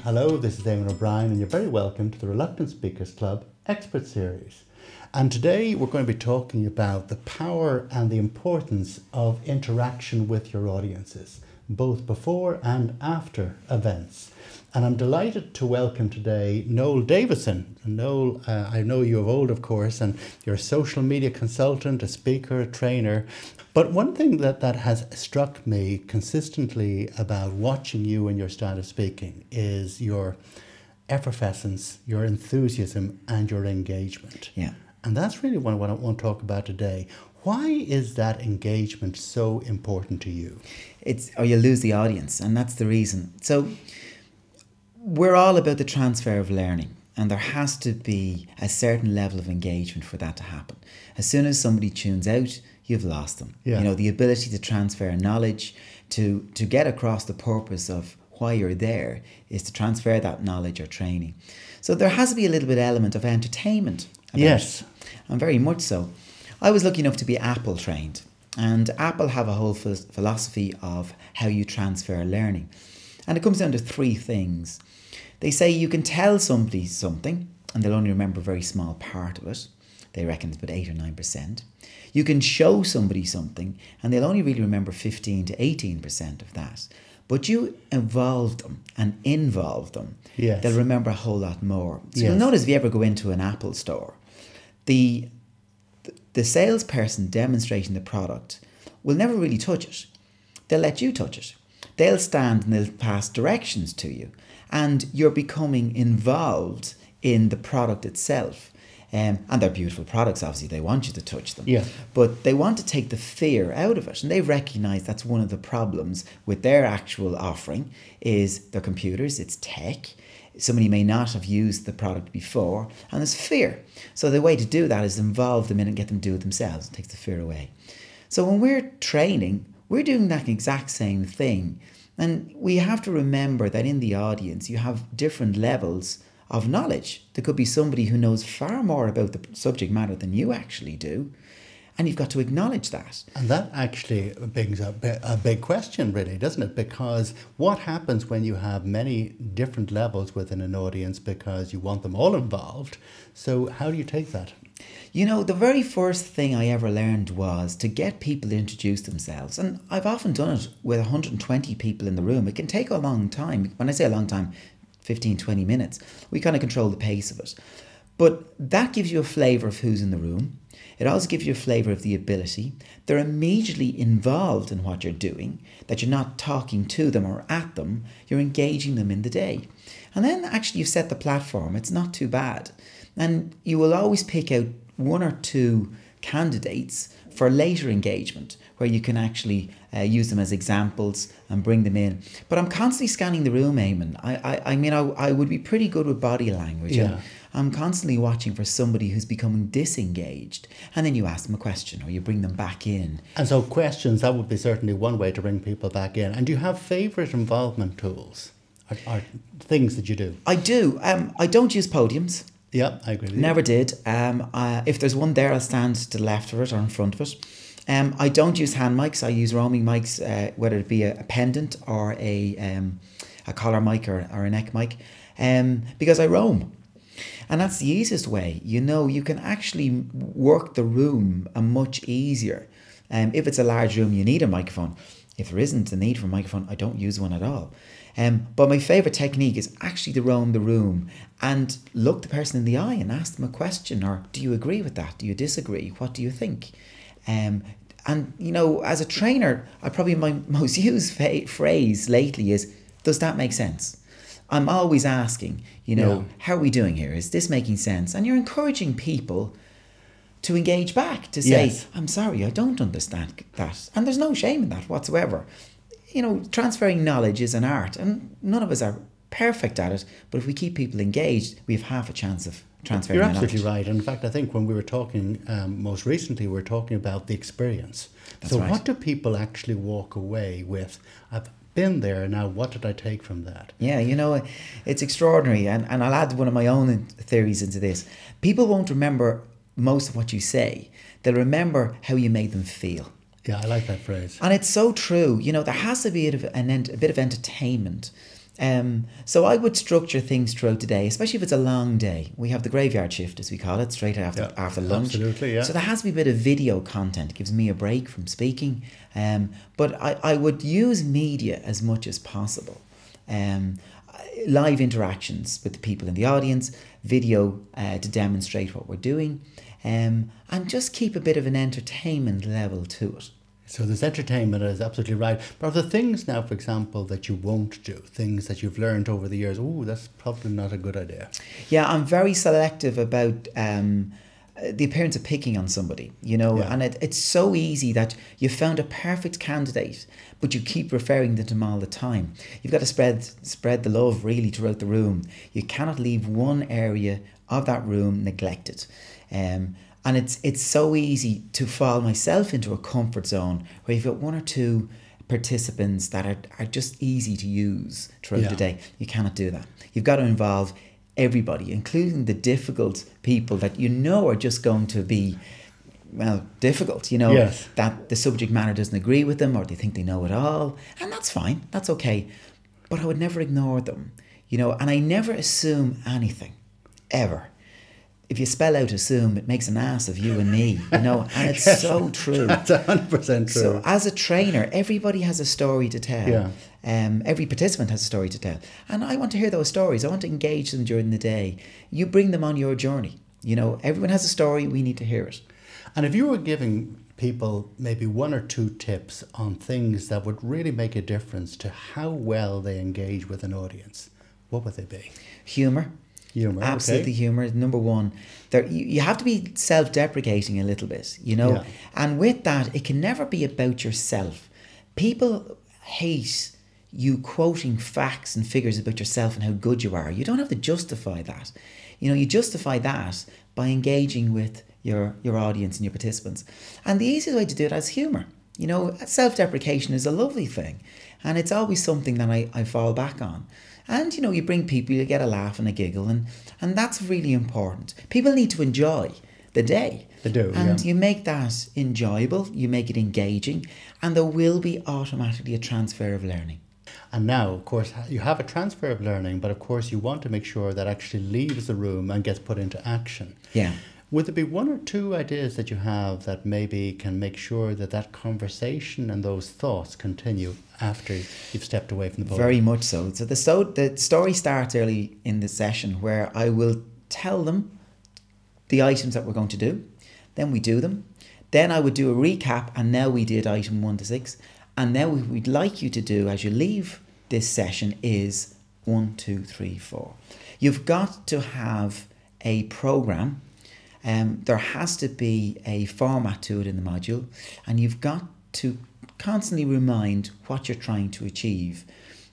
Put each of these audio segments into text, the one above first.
Hello, this is Eamon O'Brien and you're very welcome to the Reluctant Speakers Club Expert Series. And today we're going to be talking about the power and the importance of interaction with your audiences, both before and after events. And I'm delighted to welcome today Noel Davison. Noel, I know you of old, of course, and you're a social media consultant, a speaker, a trainer. But one thing that has struck me consistently about watching you and your style of speaking is your effervescence, your enthusiasm and your engagement. Yeah. And that's really what I want to talk about today. Why is that engagement so important to you? Or you lose the audience, and that's the reason. So we're all about the transfer of learning, and there has to be a certain level of engagement for that to happen. As soon as somebody tunes out, you've lost them. Yeah. You know, the ability to transfer knowledge, to get across the purpose of why you're there is to transfer that knowledge or training. So there has to be a little bit element of entertainment about Yes. it, and very much so. I was lucky enough to be Apple trained, and Apple have a whole philosophy of how you transfer learning. And it comes down to three things. They say you can tell somebody something and they'll only remember a very small part of it. They reckon it's about 8 or 9%. You can show somebody something and they'll only really remember 15 to 18% of that. But you involve them and involve them, Yes. they'll remember a whole lot more. So Yes. you'll notice if you ever go into an Apple store, the salesperson demonstrating the product will never really touch it. They'll let you touch it. They'll stand and they'll pass directions to you. And you're becoming involved in the product itself. And they're beautiful products, obviously. They want you to touch them. Yeah. But they want to take the fear out of it. And they recognise that's one of the problems with their actual offering is their computers, it's tech. Somebody may not have used the product before, and there's fear. So the way to do that is involve them in and get them to do it themselves. It takes the fear away. So when we're training, we're doing that exact same thing. And we have to remember that in the audience, you have different levels of knowledge. There could be somebody who knows far more about the subject matter than you actually do. And you've got to acknowledge that. And that actually brings up a big question, really, doesn't it? Because what happens when you have many different levels within an audience because you want them all involved? So how do you take that? You know, the very first thing I ever learned was to get people to introduce themselves. And I've often done it with 120 people in the room. It can take a long time. When I say a long time, 15, 20 minutes. We kind of control the pace of it. But that gives you a flavour of who's in the room. It also gives you a flavour of the ability. They're immediately involved in what you're doing, that you're not talking to them or at them, you're engaging them in the day. And then actually you've set the platform, it's not too bad. And you will always pick out one or two candidates for later engagement where you can actually use them as examples and bring them in. But I'm constantly scanning the room, Eamon. I would be pretty good with body language. Yeah. I'm constantly watching for somebody who's becoming disengaged, and then you ask them a question or you bring them back in. And so questions, that would be certainly one way to bring people back in. And do you have favourite involvement tools or things that you do? I do. I don't use podiums. Yeah, I agree with you. Never did. If there's one there, I'll stand to the left of it or in front of it. I don't use hand mics. I use roaming mics, whether it be a pendant or a collar mic or a neck mic, because I roam. And that's the easiest way. You know, you can actually work the room much easier. If it's a large room, you need a microphone. If there isn't a need for a microphone, I don't use one at all. But my favourite technique is actually to roam the room and look the person in the eye and ask them a question, or do you agree with that? Do you disagree? What do you think? And, you know, as a trainer, my most used phrase lately is, does that make sense? I'm always asking, how are we doing here? Is this making sense? And you're encouraging people to engage back, to say, Yes. I'm sorry, I don't understand that. And there's no shame in that whatsoever. You know, transferring knowledge is an art, and none of us are perfect at it. But if we keep people engaged, we have half a chance of transferring You're knowledge. absolutely right. In fact, I think when we were talking most recently, we were talking about the experience. That's so right. what do people actually walk away with? I've been there, now what did I take from that? Yeah, you know, it's extraordinary. And I'll add one of my own theories into this. People won't remember most of what you say. They'll remember how you made them feel. Yeah, I like that phrase. And it's so true. You know, there has to be a bit of entertainment So I would structure things throughout the day, especially if it's a long day. We have the graveyard shift, as we call it, straight after lunch. Absolutely, yeah. So there has to be a bit of video content. It gives me a break from speaking. But I would use media as much as possible. Live interactions with the people in the audience, video to demonstrate what we're doing, and just keep a bit of an entertainment level to it. So there's entertainment, is absolutely right. But are there things now, for example, that you won't do? Things that you've learned over the years, oh, that's probably not a good idea. Yeah, I'm very selective about the appearance of picking on somebody, and it's so easy that you've found a perfect candidate, but you keep referring to them all the time. You've got to spread the love really throughout the room. You cannot leave one area of that room neglected. And it's so easy to fall myself into a comfort zone where you've got one or two participants that are just easy to use throughout the day. You cannot do that. You've got to involve everybody, including the difficult people that are just going to be, difficult, that the subject matter doesn't agree with them or they think they know it all. And that's fine. That's okay. But I would never ignore them, and I never assume anything, ever. If you spell out assume, it makes an ass of you and me, and it's so true. That's 100% true. So as a trainer, everybody has a story to tell. Yeah. Every participant has a story to tell. And I want to hear those stories. I want to engage them during the day. You bring them on your journey. Everyone has a story. We need to hear it. And if you were giving people maybe one or two tips on things that would really make a difference to how well they engage with an audience, what would they be? Humour. Humour, absolutely. Okay. Humour, number one. You have to be self-deprecating a little bit, Yeah. And with that, it can never be about yourself. People hate you quoting facts and figures about yourself and how good you are. You don't have to justify that. You justify that by engaging with your audience and your participants. And the easiest way to do it is humour. Self-deprecation is a lovely thing. And it's always something that I fall back on. And, you bring people, you get a laugh and a giggle, and that's really important. People need to enjoy the day. They do, and you make that enjoyable, you make it engaging, and there will be automatically a transfer of learning. And now, of course, you have a transfer of learning, but of course you want to make sure that actually leaves the room and gets put into action. Yeah. Would there be one or two ideas that you have that maybe can make sure that conversation and those thoughts continue after you've stepped away from the podium? Very much so. So the story starts early in the session where I will tell them the items that we're going to do. Then we do them. Then I would do a recap, and now we did item 1 to 6. And now what we'd like you to do as you leave this session is 1, 2, 3, 4. You've got to have a program. There has to be a format to it in the module, and you've got to constantly remind what you're trying to achieve,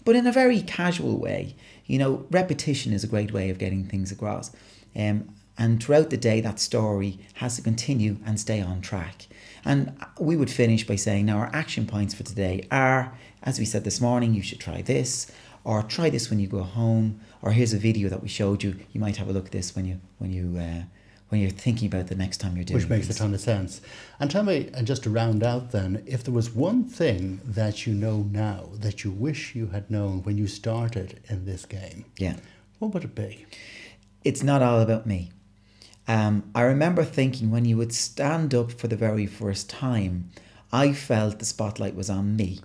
but in a very casual way. Repetition is a great way of getting things across. And throughout the day, that story has to continue and stay on track. And we would finish by saying, now our action points for today are, as we said this morning, you should try this, or try this when you go home, or here's a video that we showed you. You might have a look at this when you're thinking about the next time you're doing it. Which makes a ton of sense. And tell me, and just to round out then, if there was one thing that you know now that you wish you had known when you started in this game, what would it be? It's not all about me. I remember thinking when you would stand up for the very first time, I felt the spotlight was on me.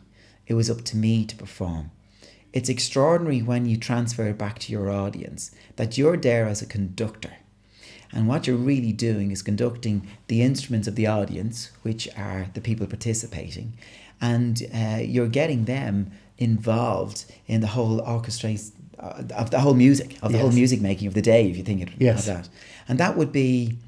It was up to me to perform. It's extraordinary when you transfer it back to your audience that you're there as a conductor. And what you're really doing is conducting the instruments of the audience, which are the people participating, and you're getting them involved in the whole orchestration of the whole music, of the whole music making of the day, if you think of that. And that would be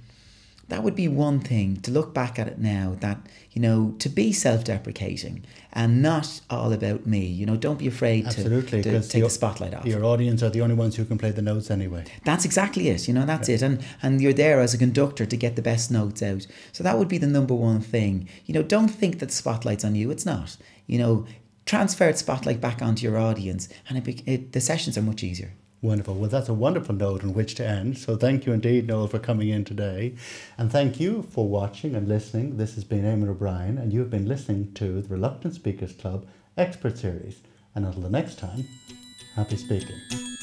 one thing to look back at it now, that, to be self-deprecating and not all about me. Don't be afraid to take the spotlight off. Your audience are the only ones who can play the notes anyway. That's exactly it. That's it. And you're there as a conductor to get the best notes out. So that would be the number one thing. Don't think that the spotlight's on you. It's not. Transfer the spotlight back onto your audience, and the sessions are much easier. Wonderful. Well, that's a wonderful note on which to end. So thank you indeed, Noel, for coming in today. And thank you for watching and listening. This has been Eamon O'Brien, and you've been listening to the Reluctant Speakers Club Expert Series. And until the next time, Happy speaking.